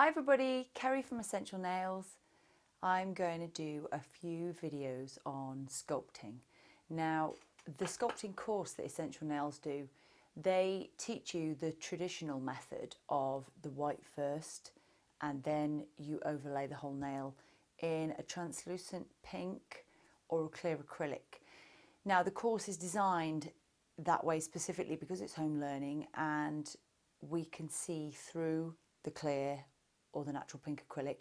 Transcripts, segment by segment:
Hi everybody, Kerry from Essential Nails. I'm going to do a few videos on sculpting. Now, the sculpting course that Essential Nails do, they teach you the traditional method of the white first and then you overlay the whole nail in a translucent pink or a clear acrylic. Now, the course is designed that way specifically because it's home learning and we can see through the clear or the natural pink acrylic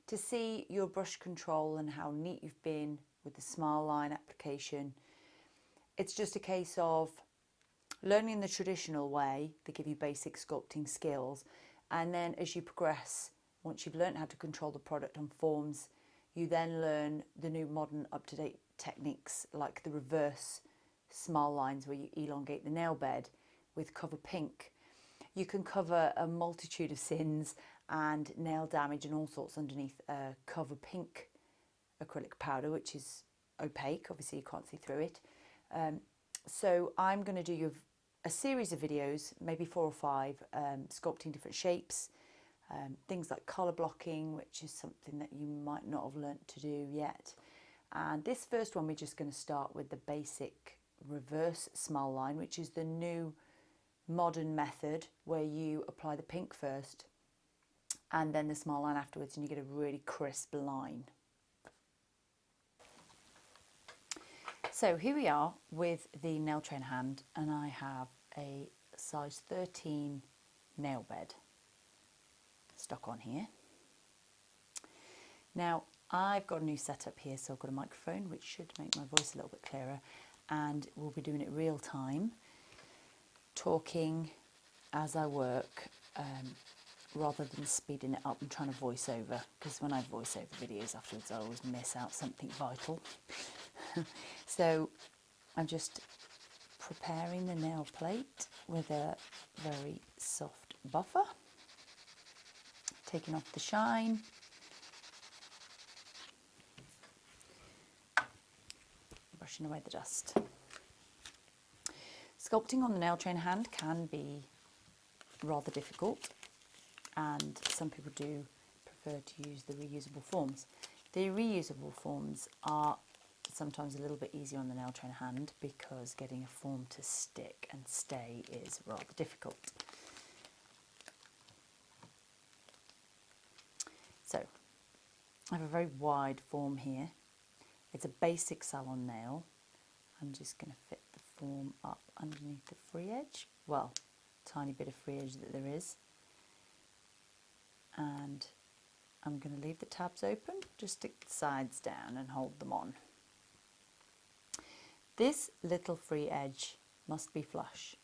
to see your brush control and how neat you've been with the smile line application. It's just a case of learning the traditional way. They give you basic sculpting skills, and then as you progress, once you've learned how to control the product on forms, you then learn the new modern up-to-date techniques like the reverse smile lines where you elongate the nail bed with cover pink. You can cover a multitude of sins and nail damage and all sorts underneath a cover pink acrylic powder, which is opaque. Obviously you can't see through it. So I'm going to do a series of videos, maybe 4 or 5, sculpting different shapes, things like colour blocking, which is something that you might not have learnt to do yet. And this first one, we're just going to start with the basic reverse smile line, which is the new modern method where you apply the pink first and then the smile line afterwards, and you get a really crisp line. So here we are with the nail tray in hand, and I have a size 13 nail bed stuck on here. Now I've got a new setup here, so I've got a microphone which should make my voice a little bit clearer, and we'll be doing it real time, talking as I work, rather than speeding it up and trying to voice over, because when I voice over videos afterwards I always miss out something vital. So I'm just preparing the nail plate with a very soft buffer, taking off the shine, brushing away the dust. Sculpting on the nail tray in hand can be rather difficult, and some people do prefer to use the reusable forms. The reusable forms are sometimes a little bit easier on the nail tray in hand because getting a form to stick and stay is rather difficult. So I have a very wide form here. It's a basic salon nail. I'm just going to fit the form up underneath the free edge. Well, tiny bit of free edge that there is. And I'm going to leave the tabs open, just stick the sides down and hold them on. This little free edge must be flush.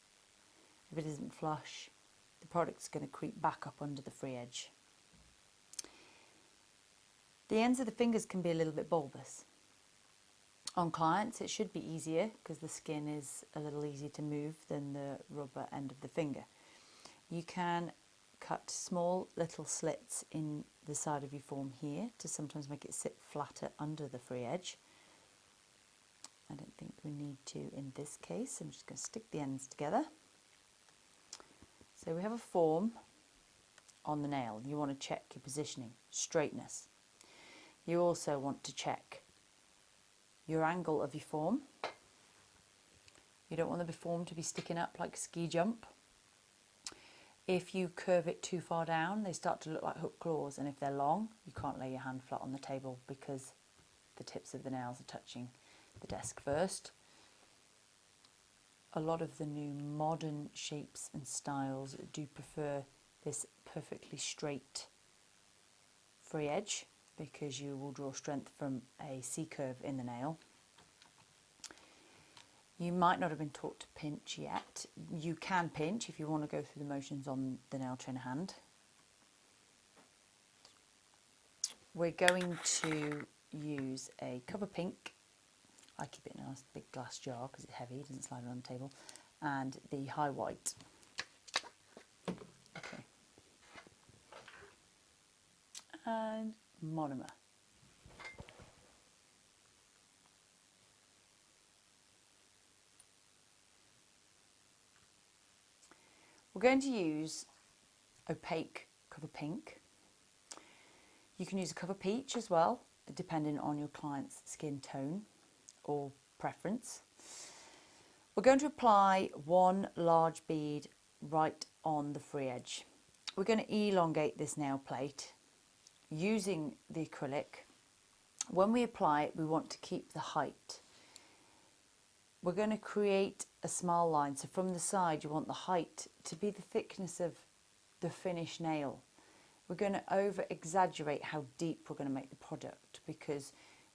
If it isn't flush, the product's going to creep back up under the free edge. The ends of the fingers can be a little bit bulbous. On clients it should be easier because the skin is a little easier to move than the rubber end of the finger. You can cut small little slits in the side of your form here to sometimes make it sit flatter under the free edge. I don't think we need to in this case. I'm just going to stick the ends together. So we have a form on the nail. You want to check your positioning, straightness. You also want to check your angle of your form. You don't want the form to be sticking up like ski jump. If you curve it too far down, they start to look like hook claws, and if they're long, you can't lay your hand flat on the table because the tips of the nails are touching the desk first. A lot of the new modern shapes and styles do prefer this perfectly straight free edge because you will draw strength from a C curve in the nail. You might not have been taught to pinch yet. You can pinch if you want to go through the motions on the nail tray in hand. We're going to use a cover pink. I keep it in a nice big glass jar because it's heavy, it doesn't slide around the table, and the high white. Okay. And monomer. We're going to use opaque cover pink You can use a cover peach as well, depending on your client's skin tone or preference. We're going to apply one large bead right on the free edge. We're going to elongate this nail plate using the acrylic. When we apply it, we want to keep the height. We're going to create a smile line. So from the side, you want the height to be the thickness of the finished nail. We're going to over exaggerate how deep we're going to make the product because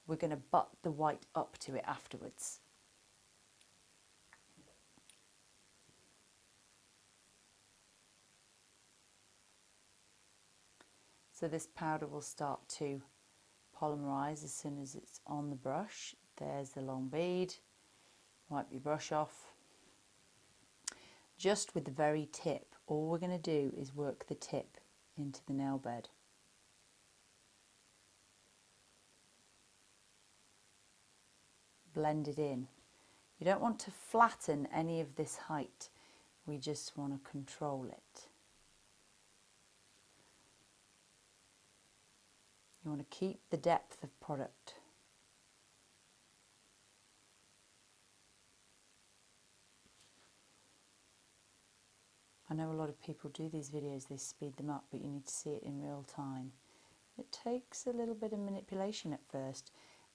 we're going to butt the white up to it afterwards. So this powder will start to polymerize as soon as it's on the brush. There's the long bead. Wipe your brush off. Just with the very tip, all we're going to do is work the tip into the nail bed. Blend it in. You don't want to flatten any of this height. We just want to control it. You want to keep the depth of product. I know a lot of people do these videos, they speed them up, but you need to see it in real time. It takes a little bit of manipulation at first,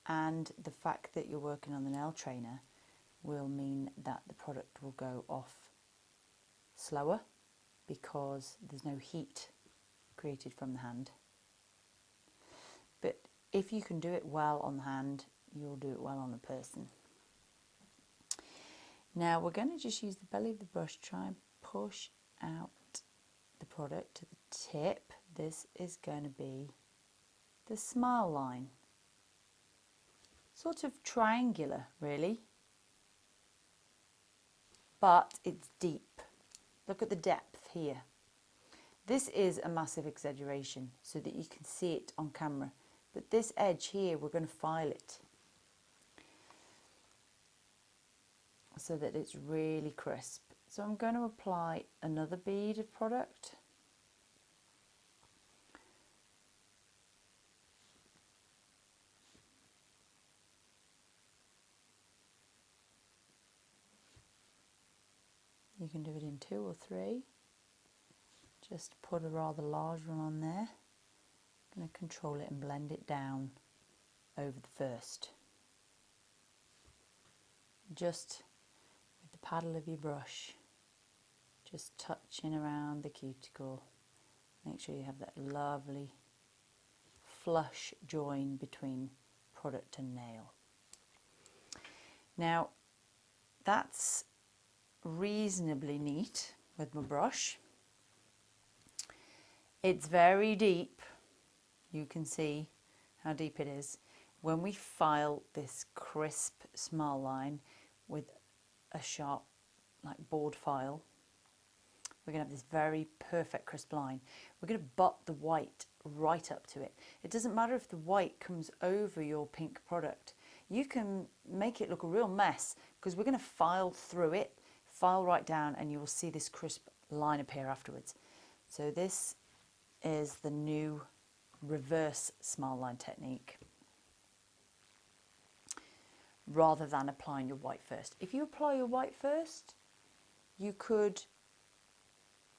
and the fact that you're working on the nail trainer will mean that the product will go off slower because there's no heat created from the hand. But if you can do it well on the hand, you'll do it well on the person. Now we're going to just use the belly of the brush, try and push out the product to the tip. This is going to be the smile line. Sort of triangular, really. But it's deep. Look at the depth here. This is a massive exaggeration so that you can see it on camera. But this edge here, we're going to file it so that it's really crisp. So I'm going to apply another bead of product. You can do it in 2 or 3. Just put a rather large one on there. I'm going to control it and blend it down over the first. Just with the paddle of your brush, just touching around the cuticle. Make sure you have that lovely flush join between product and nail. Now that's reasonably neat with my brush. It's very deep. You can see how deep it is. When we file this crisp smile line with a sharp like board file, we're going to have this very perfect crisp line. We're going to butt the white right up to it. It doesn't matter if the white comes over your pink product. You can make it look a real mess because we're going to file through it, file right down, and you will see this crisp line appear afterwards. So this is the new reverse smile line technique, rather than applying your white first. If you apply your white first, you could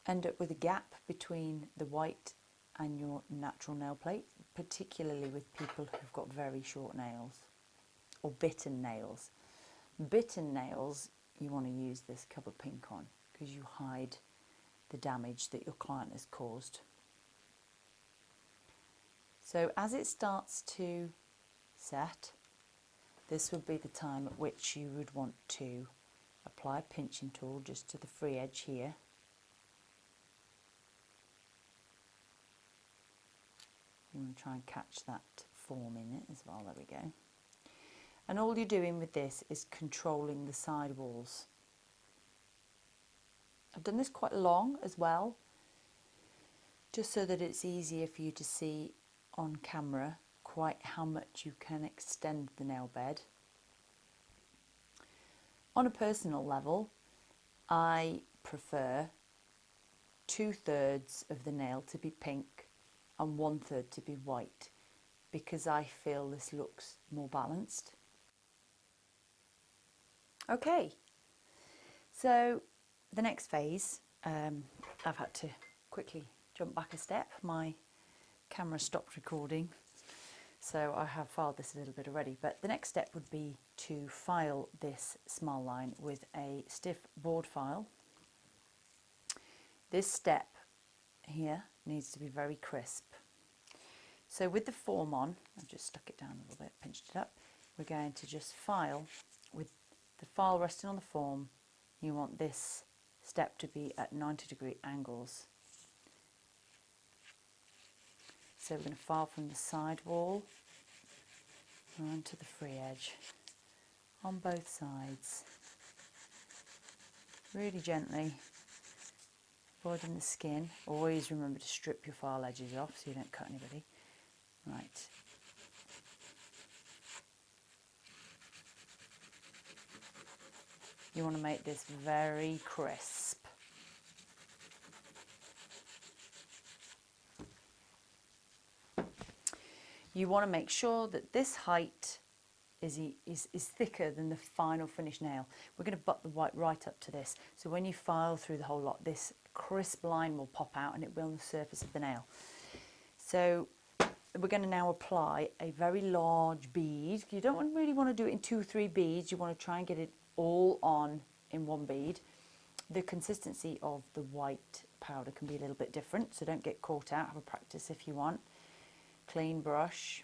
end up with a gap between the white and your natural nail plate, particularly with people who've got very short nails or bitten nails. Bitten nails, you want to use this cover pink on because you hide the damage that your client has caused. So as it starts to set, this would be the time at which you would want to apply a pinching tool just to the free edge here. You want to try and catch that form in it as well. There we go. And all you're doing with this is controlling the side walls. I've done this quite long as well, just so that it's easier for you to see on camera quite how much you can extend the nail bed. On a personal level, I prefer 2/3 of the nail to be pink and 1/3 to be white, because I feel this looks more balanced. Okay, so the next phase, I've had to quickly jump back a step. My camera stopped recording, so I have filed this a little bit already, but the next step would be to file this smile line with a stiff board file. This step here needs to be very crisp. So with the form on, I've just stuck it down a little bit, pinched it up, we're going to just file with the file resting on the form. You want this step to be at 90-degree angles. So we're going to file from the side wall onto the free edge on both sides, really gently, avoiding the skin. Always remember to strip your file edges off so you don't cut anybody. Right. You want to make this very crisp. You want to make sure that this height is thicker than the final finished nail. We're going to butt the white right up to this. So when you file through the whole lot, this crisp line will pop out and it will on the surface of the nail. So we're going to now apply a very large bead. You don't really want to do it in 2 or 3 beads. You want to try and get it all on in one bead. The consistency of the white powder can be a little bit different, so don't get caught out. Have a practice if you want. Clean brush.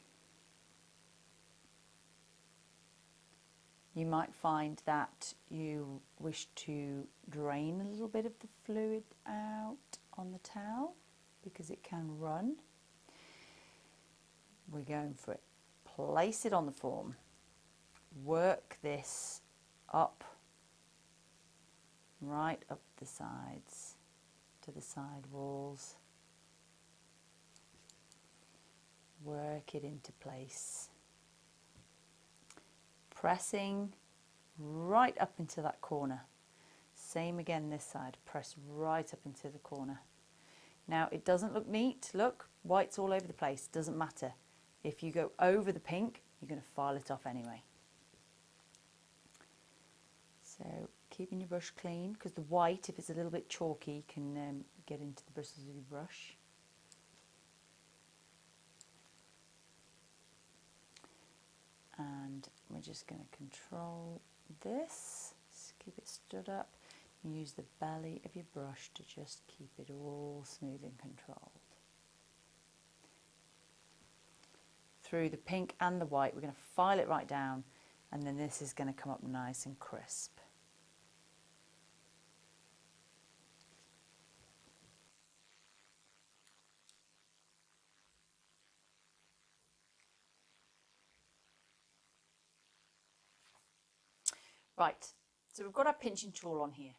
You might find that you wish to drain a little bit of the fluid out on the towel because it can run. We're going for it. Place it on the form. Work this up, right up the sides to the side walls. Work it into place. Pressing right up into that corner. Same again this side. Press right up into the corner. Now it doesn't look neat. Look, white's all over the place. Doesn't matter. If you go over the pink, you're going to file it off anyway. So keeping your brush clean, because the white, if it's a little bit chalky, can get into the bristles of your brush. And we're just going to control this. Just keep it stood up. And use the belly of your brush to just keep it all smooth and controlled. Through the pink and the white, we're going to file it right down, and then this is going to come up nice and crisp. Right, so we've got our pinching tool on here,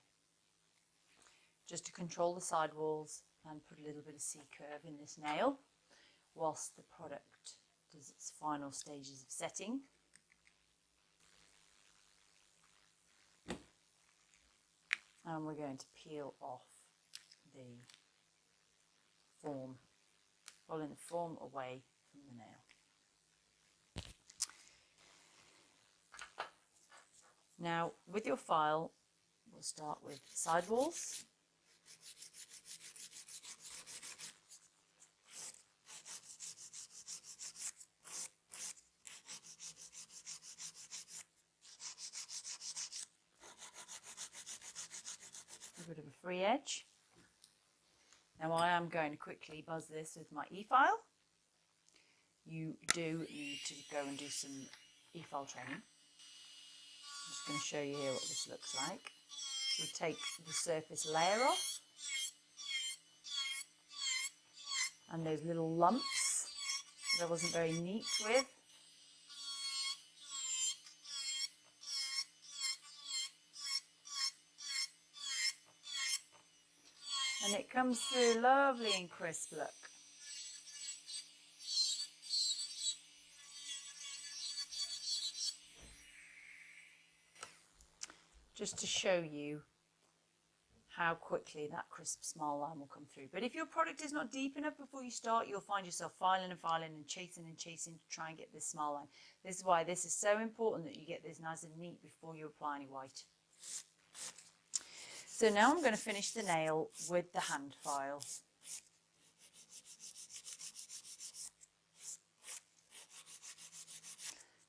just to control the side walls and put a little bit of C-curve in this nail, whilst the product does its final stages of setting. And we're going to peel off the form, pulling the form away from the nail. Now, with your file, we'll start with side walls. A bit of a free edge. Now I am going to quickly buzz this with my e-file. You do need to go and do some e-file training. I'm just going to show you here what this looks like. We take the surface layer off, and those little lumps that I wasn't very neat with. And it comes through lovely and crisp, look. Just to show you how quickly that crisp smile line will come through. But if your product is not deep enough before you start, you'll find yourself filing and chasing to try and get this smile line. This is why this is so important that you get this nice and neat before you apply any white. So now I'm going to finish the nail with the hand file.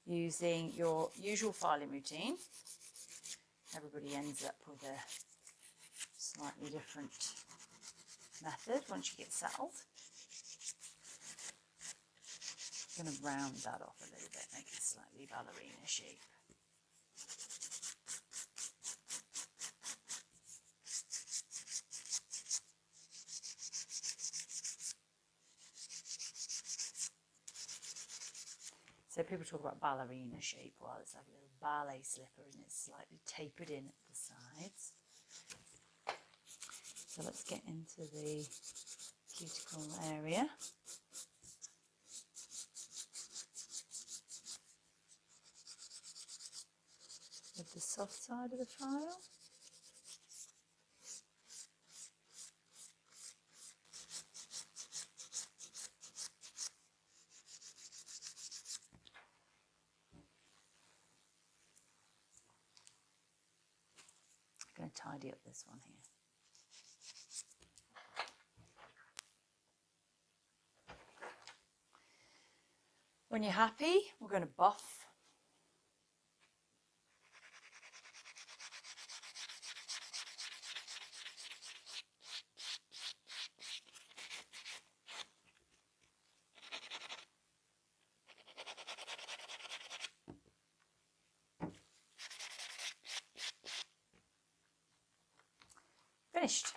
Using your usual filing routine. Everybody ends up with a slightly different method once you get settled. I'm going to round that off a little bit, make it slightly ballerina shape. So people talk about ballerina shape. Well, it's like a little ballet slipper, isn't it? Slightly tapered in at the sides. So let's get into the cuticle area. With the soft side of the file. I'm going to tidy up this one here. When you're happy, we're going to buff. Finished.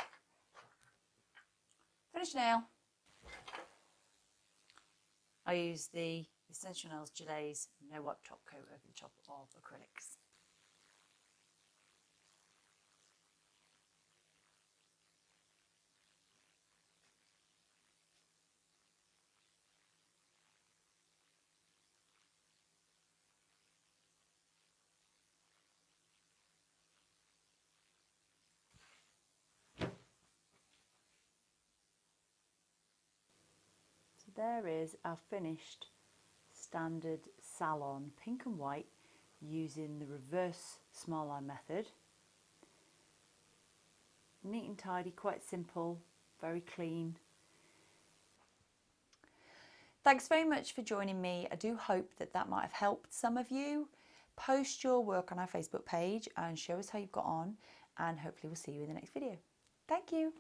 Finished nail. I use the Essential Nails Gillet's No Wipe Top Coat over the top of acrylics. So there is our finished standard salon pink and white using the reverse smile line method. Neat and tidy, quite simple, very clean. Thanks very much for joining me. I do hope that that might have helped some of you. Post your work on our Facebook page and show us how you've got on, and hopefully we'll see you in the next video. Thank you.